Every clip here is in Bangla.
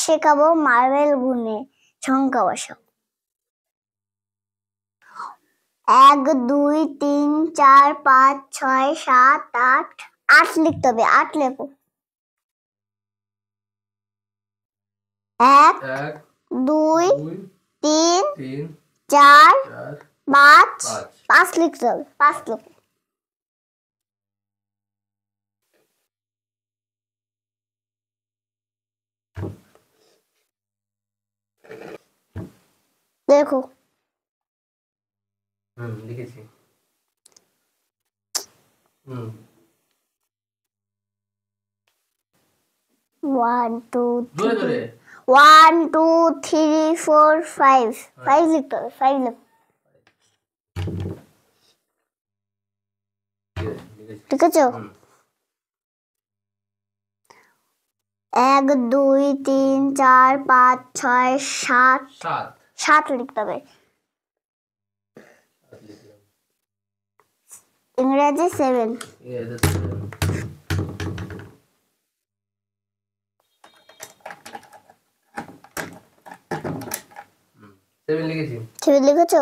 শেখাবো মার্বেল গুনে সংখ্যা বসাও। 1 2 3 4 5 6 7 8 8 লিখতে হবে। 8 লেখো। 1 2 3 4 5 5 লিখতে হবে। 5 লেখো। দেখো লিখেছি। 1 2 3 1 2 3 4 5 5 লিখতে হবে। 5 লেখো। ঠিক আছে। 1 2 3 4 5 6 7 7 লিখতে হবে। ইংরেজি 7। লিখেছি। 7 লিখেছো?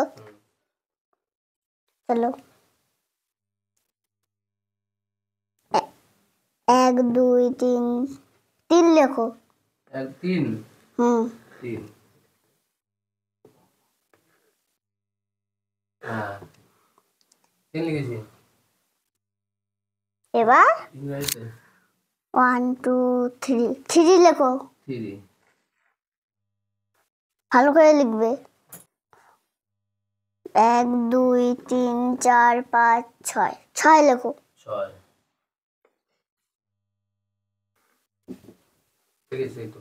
চলো 1 2 3 3 লেখো। 1 3 3 3 লিখেছি। এবার 1 2 3 3 লেখো। 3 ভালো করে লিখবে। 1 2 3 4 5 6 6 লেখো। 6 লিখেছি তো।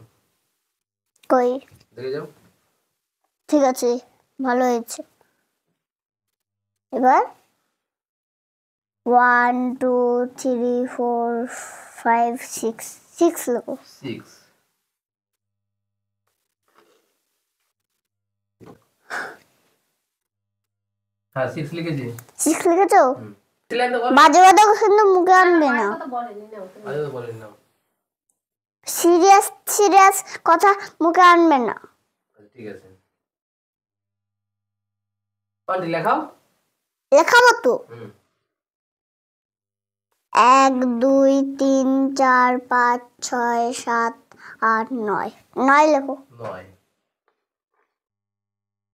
কই দেখে যাও। ঠিক আছে, ভালো হয়েছে। এবার 1 2 3 4 5 6 6 লেখো। 6 হ্যাঁ 6 লিখেছি। 6 লিখেছো? বাজে কথা কিন্তু মুখে আনবে না। সিরিয়াস সিরিয়াস কথা মুখে আনবে না। ঠিক আছে। পাটি লেখাও। লেখাবো তো। 1 2 3 4 5 6 7 8 9 9 লেখো। 9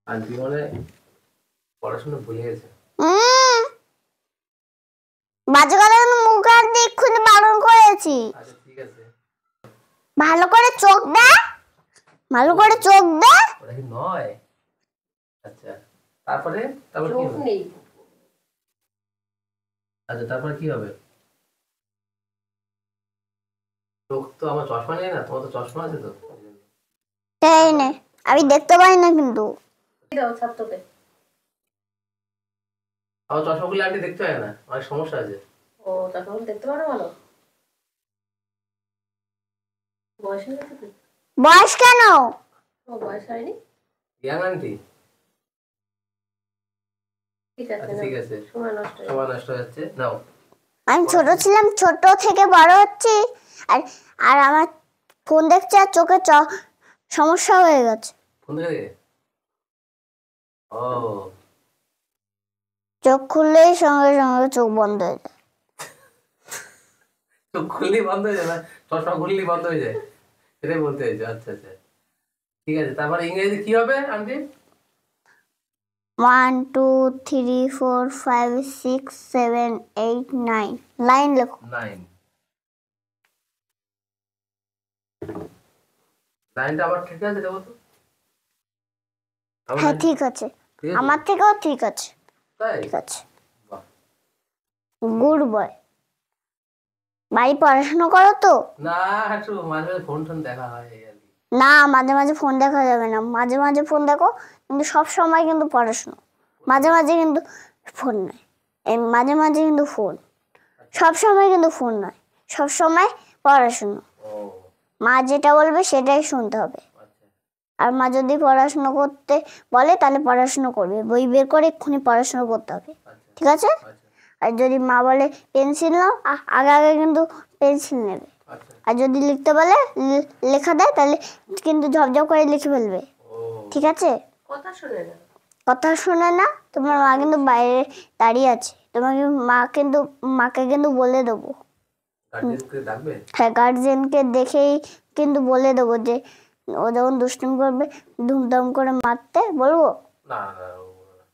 আন্টি মানে পড়াশোনা ভুলে গেছে। বাজে কথা কিন্তু মুখে আনতে এক্ষুনি বারণ করেছি। আচ্ছা ঠিক আছে। ভালো করে চোখ দে। ভালো করে চোখ দে। ওটা কি 9? আচ্ছা তারপরে কি হবে? আচ্ছা তারপরে কি হবে? চোখ তো আমার চশমা নেই না, তোমার তো চশমা আছে তো। এই নে, আমি দেখতে পাই না কিন্তু। দাও ছাত্রকে। আমার চশমাগুলো আন্টি দেখতে পায় না, অনেক সমস্যা আছে। ও চশমাগুলো দেখতে পারো ভালো? বয়স হয়েছে কি? বয়স কেন? ও বয়স হয়নি? Young aunty. ঠিক আছে ঠিক আছে। সময় নষ্ট হচ্ছে। নাও। আমি ছোট ছিলাম, ছোট থেকে বড় হচ্ছি, আর আর আমার ফোন দেখছি আর চোখে সমস্যা হয়ে গেছে। ফোন দেখে? ও চোখ খুললেই সঙ্গে সঙ্গে চোখ বন্ধ হয়ে যায়। চোখ খুললেই বন্ধ হয়ে যায় না, চশমা খুললেই বন্ধ হয়ে যায়, এটাই বলতে চাইছো? আচ্ছা আচ্ছা ঠিক আছে। তারপরে ইংরেজি কি হবে আন্টি? 1 2 3 4 5 6 7 8 9 9 লেখো। 9 9টা আবার ঠিক আছে দেখো তো। হ্যাঁ ঠিক আছে, আমার থেকেও ঠিক আছে। তাই? ঠিক আছে, গুড বয়। বাড়ি পড়াশোনা করো তো? না একটু মাঝে মাঝে ফোন টোন দেখা হয় আর কি। না, মাঝে মাঝে ফোন দেখা যাবে না। মাঝে মাঝে ফোন দেখো, কিন্তু সব সময় কিন্তু পড়াশোনা। মাঝে মাঝে কিন্তু ফোন নয়, মাঝে মাঝে কিন্তু ফোন। সব সময় কিন্তু ফোন নয়, সব সময় পড়াশোনা। মা যেটা বলবে সেটাই শুনতে হবে। আর মা যদি পড়াশোনা করতে বলে তাহলে পড়াশোনা করবে, বই বের করে এক্ষুনি পড়াশোনা করতে হবে। ঠিক আছে? আর যদি মা বলে পেন্সিল নাও, আগে আগে কিন্তু পেন্সিল নেবে। আচ্ছা আর যদি লিখতে বলে লেখা দেয় তাহলে কিন্তু ঝপঝপ করে লিখে ফেলবে। ও ঠিক আছে? কথা শোনে না। কথা শোনে না। তোমার মা কিন্তু বাইরে দাঁড়িয়ে আছে, তোমাকে মাকে কিন্তু বলে দেবো। গার্জেনকে ডাকবে? হ্যাঁ, গার্জেনকে দেখেই কিন্তু বলে দেবো যে ও যখন দুষ্টুমি করবে ধুমধাম করে মারতে বলবো। না না ও না।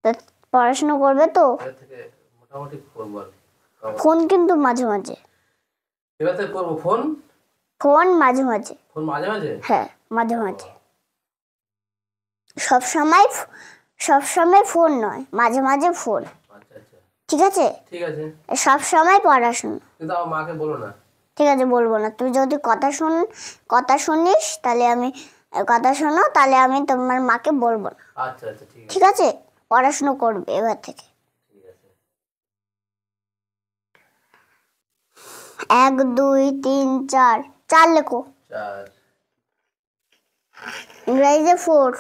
তা পড়াশোনা করবে তো। এবার থেকে মোটামুটি করবো আর কি। ফোন কিন্তু মাঝে মাঝে, এবার থেকে করবো ফোন। ফোন মাঝে মাঝে, ফোন মাঝে মাঝে? হ্যাঁ মাঝে মাঝে। সব সময় ফোন নয়, মাঝে মাঝে ফোন। আচ্ছা আচ্ছা ঠিক আছে? ঠিক আছে, সব সময় পড়াশোনা। কিন্তু আমার মাকে বলো না। ঠিক আছে, বলবো না। তুই যদি কথা শুনিস তাহলে কথা শোনো, তাহলে আমি তোমার মাকে বলবো না। আচ্ছা আচ্ছা ঠিক আছে ঠিক আছে? পড়াশোনা করবে এবার থেকে। ঠিক আছে। 1 2 3 4, 4 লেখো। 4, ইংরেজিতে 4।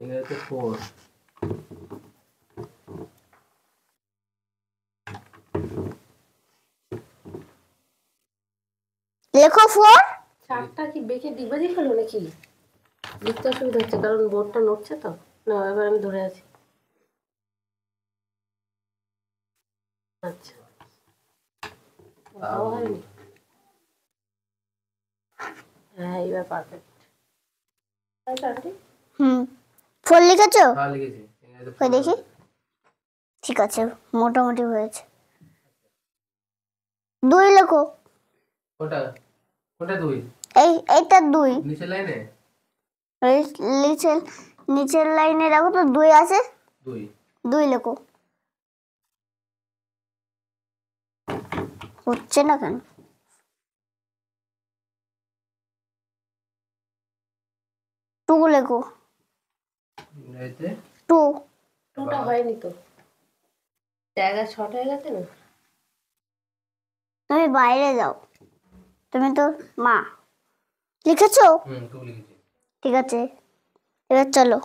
ইংরেজিতে 4। লেখো 4। চারটা কি বেঁকে ডিবে দিয়ে ফেলো নাকি? লিখতে অসুবিধা হচ্ছে কারণ বোর্ডটা নড়ছে তো। না এবার আমি ধরে আছি। আচ্ছা হয়নি। হ্যাঁ এবার পারফেক্ট। হুম, 4 লিখেছো? হ্যাঁ লিখেছি ইংরেজিতে কই 4 দেখি। ঠিক আছে, মোটামুটি হয়েছে। 2 লেখো। কোনটা কোনটা 2? এইটা 2। নিচের লাইনে নিচের লাইনে দেখো তো 2 আছে। 2। 2 লেখো। হচ্ছে না কেন? 2 লেখো। ইংরেজিতে 2। টুটা হয়নি তো, জায়গা শর্ট হয়ে গেছে না। তুমি বাইরে যাও, তুমি তো মা। লিখেছো? 2 লিখেছি। ঠিক আছে, এবার চলো।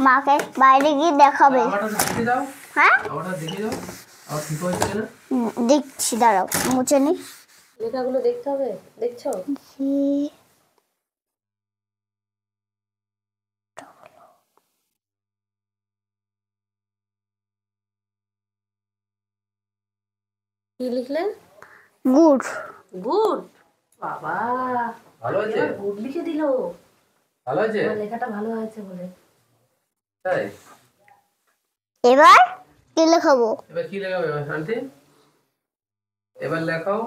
মাকে বাইরে গিয়ে দেখাবে। আমারটা দেখে দাও, হ্যাঁ, আমারটা দেখে দাও, আমার ঠিক হয়েছে না? দেখছি, দাঁড়াও মুছে নি। লেখাগুলো দেখতে হবে, দেখছো? কি লিখলে? গুড। গুড। বাবা ভালো হয়েছে? গুড লিখে দিল। ভালো হয়েছে? আমার লেখাটা ভালো হয়েছে বলে। তাই এবার কি লেখাবো? এবার কি লেখাবে আন্টি? এবার লেখাও